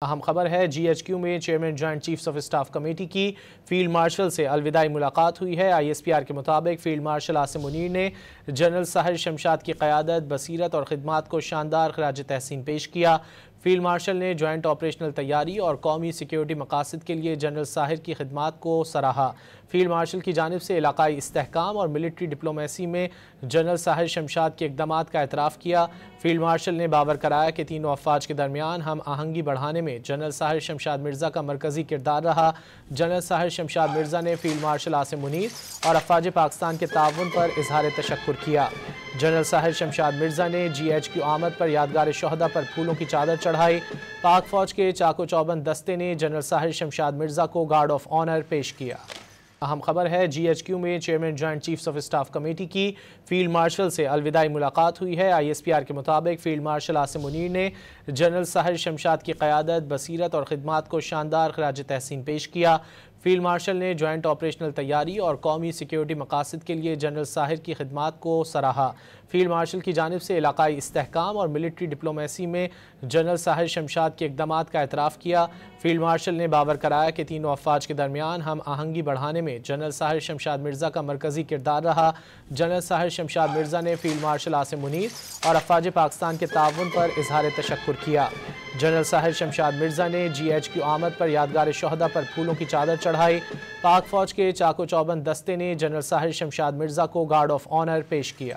اہم خبر ہے جی ایچ کیو میں chairman joint chiefs of staff committee کی فیلڈ مارشل سے الوداعی ملاقات ہوئی ہے۔ آئی ایس پی آر کے مطابق فیلڈ مارشل عاصم منیر نے جنرل ساحر شمشاد کی قیادت، بصیرت اور خدمات کو شاندار خراج تحسین پیش کیا۔ فیلڈ مارشل نے جوائنٹ آپریشنل تیاری اور قومی سیکیورٹی مقاصد کے لیے جنرل ساحر کی خدمات کو سراہا۔ فیلڈ مارشل کی جانب سے علاقائی استحکام اور ملٹری ڈپلومیسی میں جنرل ساحر شمشاد کے اقدامات کا اعتراف کیا۔ فیلڈ مارشل نے باور کرایا کہ تینوں افواج کے درمیان ہم آہنگی بڑھانے میں جنرل ساحر شمشاد مرزا کا مرکزی کردار رہا۔ جنرل ساحر شمشاد مرزا نے فیلڈ مارشل عاصم منیر اور افواج پاکستان کے تعاون پر اظہار تشکر کیا۔ جنرل ساحر شمشاد مرزا نے جی ایچ کیو آمد پر یادگار شہداء پر پھولوں کی چادر چڑھائی۔ پاک فوج کے چاق و چوبند دستے نے جنرل ساحر شمشاد مرزا کو گارڈ آف آنر پیش کیا۔ اہم خبر ہے جی ایچ کیو میں chairman joint chiefs of staff committee کی فیلڈ مارشل سے الوداعی ملاقات ہوئی ہے۔ آئی ایس پی آر کے مطابق فیلڈ مارشل عاصم منیر نے جنرل ساحر شمشاد کی قیادت، بصیرت اور خدمات کو شاندار خراج تحسین پیش کیا۔ فیلڈ مارشل نے جوائنٹ آپریشنل تیاری اور قومی سیکیورٹی مقاصد کے لیے جنرل ساحر کی خدمات کو سراہا۔ فیلڈ مارشل کی جانب سے علاقائی استحکام اور ملٹری ڈپلومیسی میں جنرل ساحر شمشاد کے اقدامات کا اعتراف کیا۔ فیلڈ مارشل نے باور کرایا کہ تینوں افواج کے درمیان ہم آہنگی بڑھانے میں جنرل ساحر شمشاد مرزا کا مرکزی کردار رہا۔ جنرل ساحر شمشاد مرزا نے فیلڈ مارشل عاصم منیر اور افواج پاکستان کے تعاون پر اظہار تشکر کیا۔ جنرل ساحر شمشاد مرزا نے جی ایچ کیو آمد پر یادگار شہداء پر پھولوں کی چادر چڑھائی۔ پاک فوج کے چاق و چوبند دستے نے جنرل ساحر شمشاد مرزا کو گارڈ آف آنر پیش کیا۔